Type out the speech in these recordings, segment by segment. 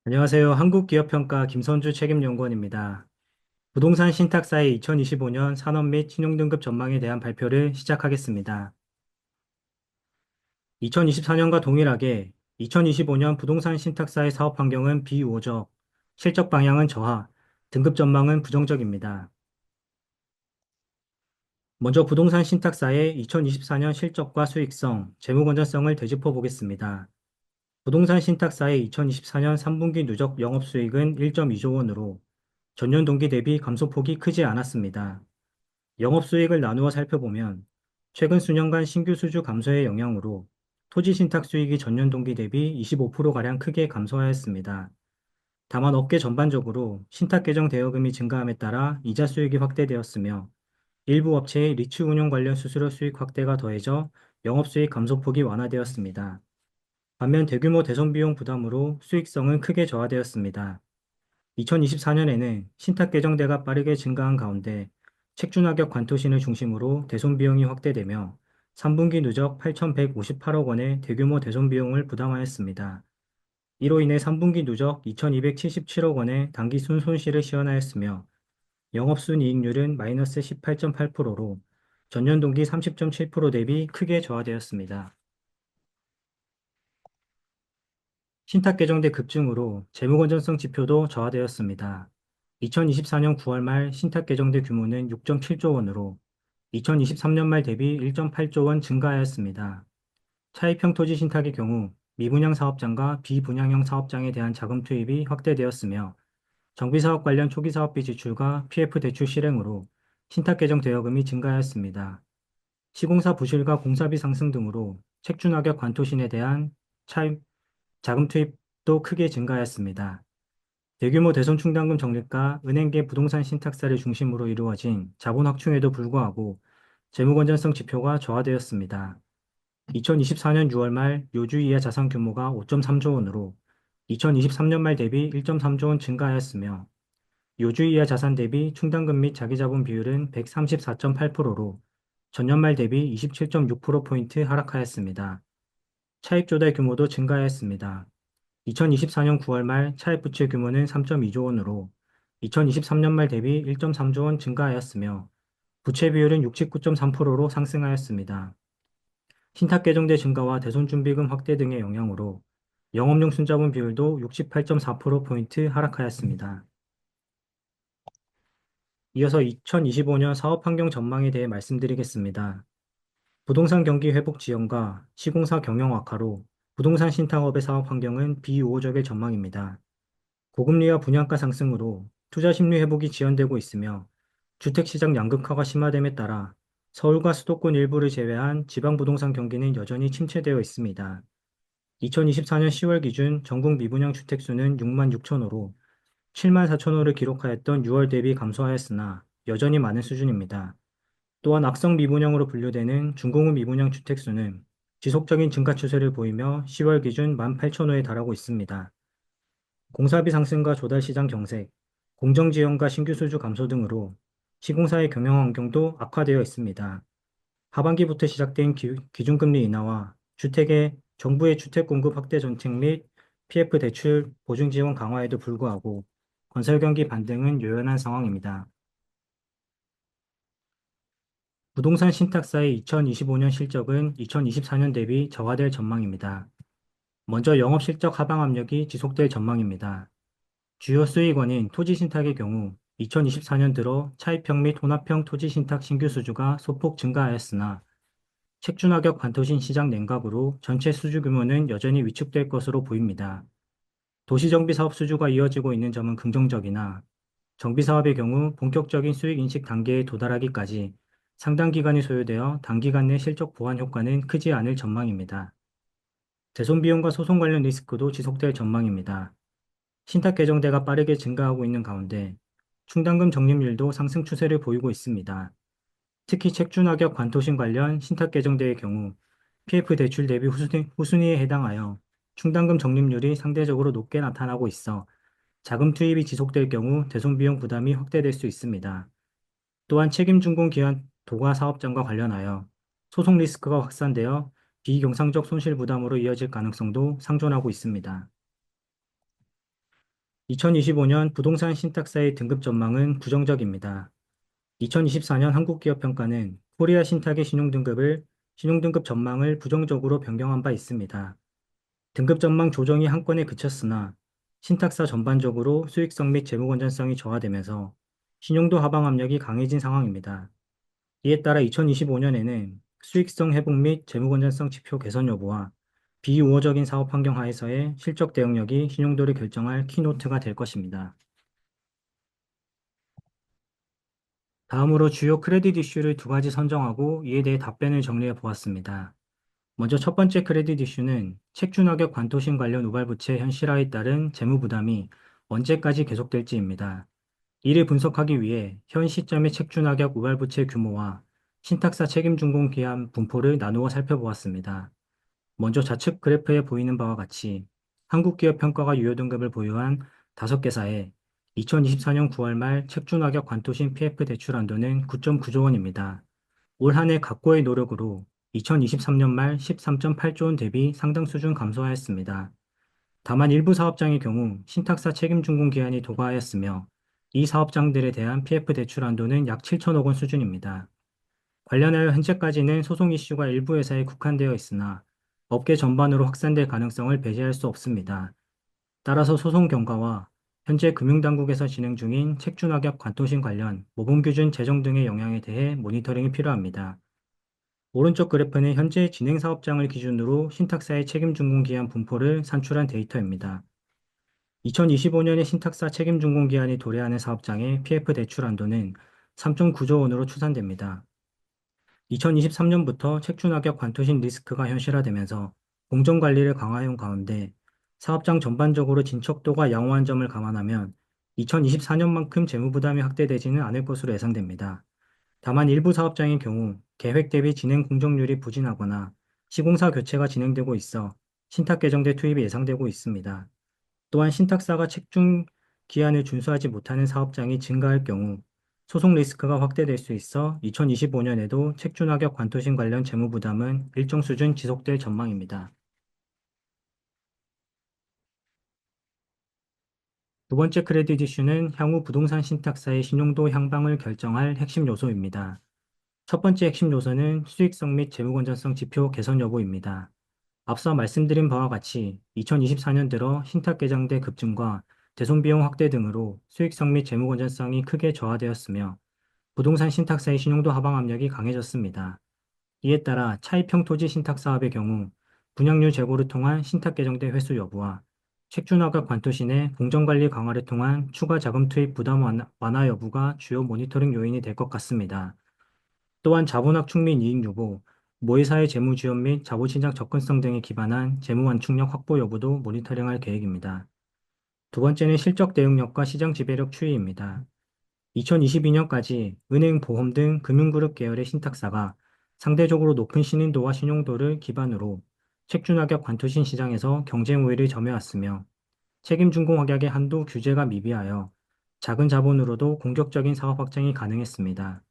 안녕하세요. 한국기업평가 김선주 책임연구원입니다. 부동산 신탁사의 2025년 산업 및 신용등급 전망에 대한 발표를 시작하겠습니다. 2024년과 동일하게 2025년 부동산 신탁사의 사업 환경은 비우호적, 실적 방향은 저하, 등급 전망은 부정적입니다. 먼저 부동산 신탁사의 2024년 실적과 수익성, 재무 건전성을 되짚어 보겠습니다. 부동산 신탁사의 2024년 3분기 누적 영업수익은 1.2조 원으로 전년 동기 대비 감소폭이 크지 않았습니다. 영업수익을 나누어 살펴보면 최근 수년간 신규 수주 감소의 영향으로 토지 신탁 수익이 전년 동기 대비 25%가량 크게 감소하였습니다. 다만 업계 전반적으로 신탁 계정 대여금이 증가함에 따라 이자 수익이 확대되었으며 일부 업체의 리츠 운용 관련 수수료 수익 확대가 더해져 영업수익 감소폭이 완화되었습니다. 반면 대규모 대손 비용 부담으로 수익성은 크게 저하되었습니다. 2024년에는 신탁 개정대가 빠르게 증가한 가운데 책준하격 관토신을 중심으로 대손 비용이 확대되며 3분기 누적 8,158억 원의 대규모 대손 비용을 부담하였습니다. 이로 인해 3분기 누적 2,277억 원의 단기 순손실을 시현하였으며 영업순이익률은 마이너스 18.8%로 전년 동기 30.7% 대비 크게 저하되었습니다. 신탁 개정대 급증으로 재무건전성 지표도 저하되었습니다. 2024년 9월 말 신탁 개정대 규모는 6.7조 원으로 2023년 말 대비 1.8조 원 증가하였습니다. 차입형 토지 신탁의 경우 미분양 사업장과 비분양형 사업장에 대한 자금 투입이 확대되었으며 정비사업 관련 초기 사업비 지출과 PF 대출 실행으로 신탁 개정 대여금이 증가하였습니다. 시공사 부실과 공사비 상승 등으로 책준하격 관토신에 대한 차입 자금 투입도 크게 증가하였습니다. 대규모 대손 충당금 적립과 은행계 부동산 신탁사를 중심으로 이루어진 자본 확충에도 불구하고 재무 건전성 지표가 저하되었습니다. 2024년 6월 말 요주 이하 자산 규모가 5.3조 원으로 2023년 말 대비 1.3조 원 증가하였으며 요주 이하 자산 대비 충당금 및 자기자본 비율은 134.8%로 전년 말 대비 27.6%포인트 하락하였습니다. 차입 조달 규모도 증가하였습니다. 2024년 9월 말 차입 부채 규모는 3.2조 원으로 2023년 말 대비 1.3조 원 증가하였으며 부채 비율은 69.3%로 상승하였습니다. 신탁 개정대 증가와 대손준비금 확대 등의 영향으로 영업용 순자본 비율도 68.4%포인트 하락하였습니다. 이어서 2025년 사업 환경 전망에 대해 말씀드리겠습니다. 부동산 경기 회복 지연과 시공사 경영 악화로 부동산 신탁업의 사업 환경은 비우호적일 전망입니다. 고금리와 분양가 상승으로 투자 심리 회복이 지연되고 있으며 주택시장 양극화가 심화됨에 따라 서울과 수도권 일부를 제외한 지방 부동산 경기는 여전히 침체되어 있습니다. 2024년 10월 기준 전국 미분양 주택 수는 6만 6천 호로 7만 4천 호를 기록하였던 6월 대비 감소하였으나 여전히 많은 수준입니다. 또한 악성 미분양으로 분류되는 중공업 미분양 주택 수는 지속적인 증가 추세를 보이며 10월 기준 1만 8천 호에 달하고 있습니다. 공사비 상승과 조달 시장 경색, 공정 지원과 신규 수주 감소 등으로 시공사의 경영 환경도 악화되어 있습니다. 하반기부터 시작된 기준금리 인하와 정부의 주택 공급 확대 정책 및 PF 대출 보증 지원 강화에도 불구하고 건설 경기 반등은 요연한 상황입니다. 부동산 신탁사의 2025년 실적은 2024년 대비 저하될 전망입니다. 먼저 영업 실적 하방 압력이 지속될 전망입니다. 주요 수익원인 토지 신탁의 경우 2024년 들어 차입형 및 혼합형 토지 신탁 신규 수주가 소폭 증가하였으나 책준하격 반토신 시장 냉각으로 전체 수주 규모는 여전히 위축될 것으로 보입니다. 도시정비 사업 수주가 이어지고 있는 점은 긍정적이나 정비 사업의 경우 본격적인 수익 인식 단계에 도달하기까지 상당 기간이 소요되어 단기간 내 실적 보완 효과는 크지 않을 전망입니다. 대손 비용과 소송 관련 리스크도 지속될 전망입니다. 신탁 개정대가 빠르게 증가하고 있는 가운데 충당금 적립률도 상승 추세를 보이고 있습니다. 특히 책준하격 관토신 관련 신탁 개정대의 경우 PF 대출 대비 후순위에 해당하여 충당금 적립률이 상대적으로 높게 나타나고 있어 자금 투입이 지속될 경우 대손 비용 부담이 확대될 수 있습니다. 또한 책임준공 기한 도가 사업장과 관련하여 소송 리스크가 확산되어 비경상적 손실 부담으로 이어질 가능성도 상존하고 있습니다. 2025년 부동산 신탁사의 등급 전망은 부정적입니다. 2024년 한국기업평가는 코리아 신탁의 신용등급 전망을 부정적으로 변경한 바 있습니다. 등급 전망 조정이 한 건에 그쳤으나 신탁사 전반적으로 수익성 및 재무 건전성이 저하되면서 신용도 하방 압력이 강해진 상황입니다. 이에 따라 2025년에는 수익성 회복 및 재무 건전성 지표 개선 여부와 비우호적인 사업 환경 하에서의 실적 대응력이 신용도를 결정할 키노트가 될 것입니다. 다음으로 주요 크레딧 이슈를 두 가지 선정하고 이에 대해 답변을 정리해 보았습니다. 먼저 첫 번째 크레딧 이슈는 책준하격 관토신 관련 우발부채 현실화에 따른 재무 부담이 언제까지 계속될지입니다. 이를 분석하기 위해 현 시점의 책준하격 우발부채 규모와 신탁사 책임준공 기한 분포를 나누어 살펴보았습니다. 먼저 좌측 그래프에 보이는 바와 같이 한국기업평가가 유효등급을 보유한 5개사에 2024년 9월 말 책준하격 관토신 PF 대출 한도는 9.9조 원입니다. 올 한 해 각고의 노력으로 2023년 말 13.8조 원 대비 상당 수준 감소하였습니다. 다만 일부 사업장의 경우 신탁사 책임준공 기한이 도과하였으며 이 사업장들에 대한 PF 대출 한도는 약 7천억 원 수준입니다. 관련하여 현재까지는 소송 이슈가 일부 회사에 국한되어 있으나 업계 전반으로 확산될 가능성을 배제할 수 없습니다. 따라서 소송 경과와 현재 금융당국에서 진행 중인 책준하격 관토신 관련 모범규준 제정 등의 영향에 대해 모니터링이 필요합니다. 오른쪽 그래프는 현재 진행 사업장을 기준으로 신탁사의 책임준공기한 분포를 산출한 데이터입니다. 2025년에 신탁사 책임준공기한이 도래하는 사업장의 PF 대출 한도는 3.9조 원으로 추산됩니다. 2023년부터 책준하격 관토신 리스크가 현실화되면서 공정관리를 강화해온 가운데 사업장 전반적으로 진척도가 양호한 점을 감안하면 2024년만큼 재무부담이 확대되지는 않을 것으로 예상됩니다. 다만 일부 사업장의 경우 계획 대비 진행 공정률이 부진하거나 시공사 교체가 진행되고 있어 신탁 개정대 투입이 예상되고 있습니다. 또한 신탁사가 책중 기한을 준수하지 못하는 사업장이 증가할 경우 소송 리스크가 확대될 수 있어 2025년에도 책준하격 관토신 관련 재무 부담은 일정 수준 지속될 전망입니다. 두 번째 크레딧 이슈는 향후 부동산 신탁사의 신용도 향방을 결정할 핵심 요소입니다. 첫 번째 핵심 요소는 수익성 및 재무 건전성 지표 개선 여부입니다. 앞서 말씀드린 바와 같이 2024년 들어 신탁 개정대 급증과 대손 비용 확대 등으로 수익성 및 재무 건전성이 크게 저하되었으며 부동산 신탁사의 신용도 하방 압력이 강해졌습니다. 이에 따라 차입형 토지 신탁 사업의 경우 분양률 제고를 통한 신탁 개정대 회수 여부와 책준화가 관토신의 공정관리 강화를 통한 추가 자금 투입 부담 완화 여부가 주요 모니터링 요인이 될 것 같습니다. 또한 자본학 축민 이익 유보, 모의사의 재무 지원 및 자본시장 접근성 등에 기반한 재무 완충력 확보 여부도 모니터링할 계획입니다. 두 번째는 실적 대응력과 시장 지배력 추이입니다. 2022년까지 은행, 보험 등 금융그룹 계열의 신탁사가 상대적으로 높은 신인도와 신용도를 기반으로 책준하격 관토신 시장에서 경쟁 우위를 점해왔으며 책임준공 확약의 한도 규제가 미비하여 작은 자본으로도 공격적인 사업 확장이 가능했습니다.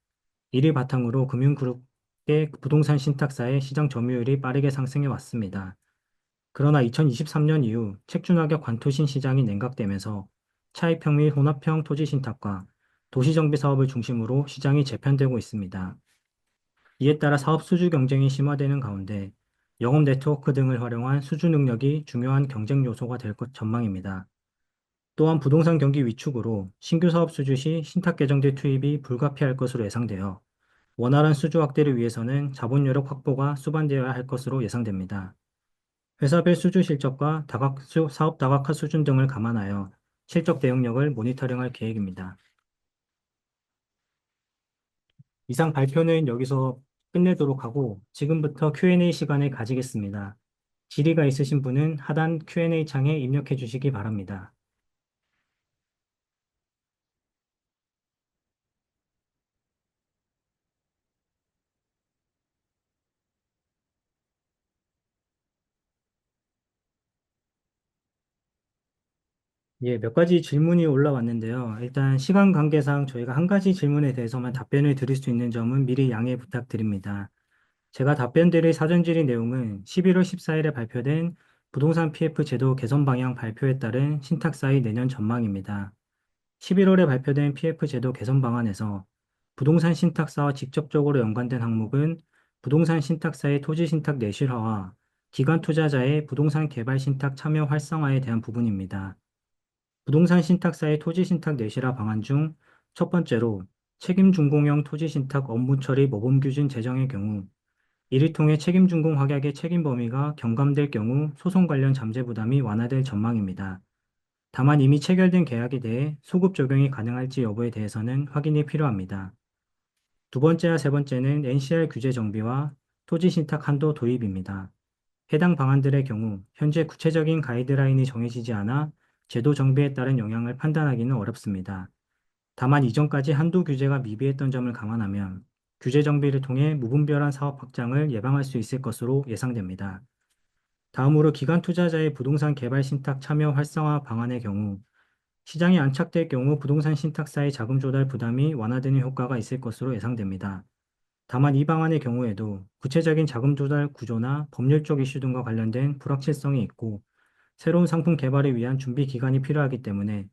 이를 바탕으로 금융그룹의 부동산 신탁사의 시장 점유율이 빠르게 상승해 왔습니다. 그러나 2023년 이후 책준하격 관토신 시장이 냉각되면서 차입형 및 혼합형 토지 신탁과 도시정비 사업을 중심으로 시장이 재편되고 있습니다. 이에 따라 사업 수주 경쟁이 심화되는 가운데 영업 네트워크 등을 활용한 수주 능력이 중요한 경쟁 요소가 될 것 전망입니다. 또한 부동산 경기 위축으로 신규 사업 수주 시 신탁 개정대 투입이 불가피할 것으로 예상되어 원활한 수주 확대를 위해서는 자본 여력 확보가 수반되어야 할 것으로 예상됩니다. 회사별 수주 실적과 사업 다각화 수준 등을 감안하여 실적 대응력을 모니터링할 계획입니다. 이상 발표는 여기서 끝내도록 하고 지금부터 Q&A 시간을 가지겠습니다. 질의가 있으신 분은 하단 Q&A 창에 입력해 주시기 바랍니다. 예, 몇 가지 질문이 올라왔는데요. 일단 시간 관계상 저희가 한 가지 질문에 대해서만 답변을 드릴 수 있는 점은 미리 양해 부탁드립니다. 제가 답변드릴 사전 질의 내용은 11월 14일에 발표된 부동산 PF 제도 개선 방향 발표에 따른 신탁사의 내년 전망입니다. 11월에 발표된 PF 제도 개선 방안에서 부동산 신탁사와 직접적으로 연관된 항목은 부동산 신탁사의 토지 신탁 내실화와 기관 투자자의 부동산 개발 신탁 참여 활성화에 대한 부분입니다. 부동산 신탁사의 토지 신탁 내실화 방안 중 첫 번째로 책임 준공형 토지 신탁 업무 처리 모범 규준 제정의 경우 이를 통해 책임 준공 확약의 책임 범위가 경감될 경우 소송 관련 잠재 부담이 완화될 전망입니다. 다만 이미 체결된 계약에 대해 소급 적용이 가능할지 여부에 대해서는 확인이 필요합니다. 두 번째와 세 번째는 NCR 규제 정비와 토지 신탁 한도 도입입니다. 해당 방안들의 경우 현재 구체적인 가이드라인이 정해지지 않아 제도 정비에 따른 영향을 판단하기는 어렵습니다. 다만 이전까지 한도 규제가 미비했던 점을 감안하면 규제 정비를 통해 무분별한 사업 확장을 예방할 수 있을 것으로 예상됩니다. 다음으로 기관 투자자의 부동산 개발 신탁 참여 활성화 방안의 경우 시장이 안착될 경우 부동산 신탁사의 자금 조달 부담이 완화되는 효과가 있을 것으로 예상됩니다. 다만 이 방안의 경우에도 구체적인 자금 조달 구조나 법률적 이슈 등과 관련된 불확실성이 있고 새로운 상품 개발을 위한 준비 기간이 필요하기 때문에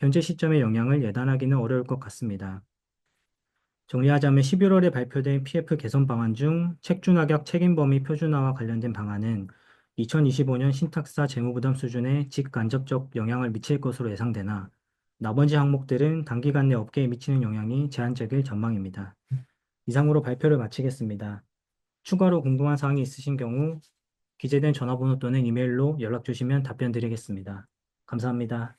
현재 시점의 영향을 예단하기는 어려울 것 같습니다. 정리하자면 11월에 발표된 PF 개선 방안 중 책준하격 책임 범위 표준화와 관련된 방안은 2025년 신탁사 재무부담 수준에 직간접적 영향을 미칠 것으로 예상되나 나머지 항목들은 단기간 내 업계에 미치는 영향이 제한적일 전망입니다. 이상으로 발표를 마치겠습니다. 추가로 궁금한 사항이 있으신 경우 기재된 전화번호 또는 이메일로 연락 주시면 답변 드리겠습니다. 감사합니다.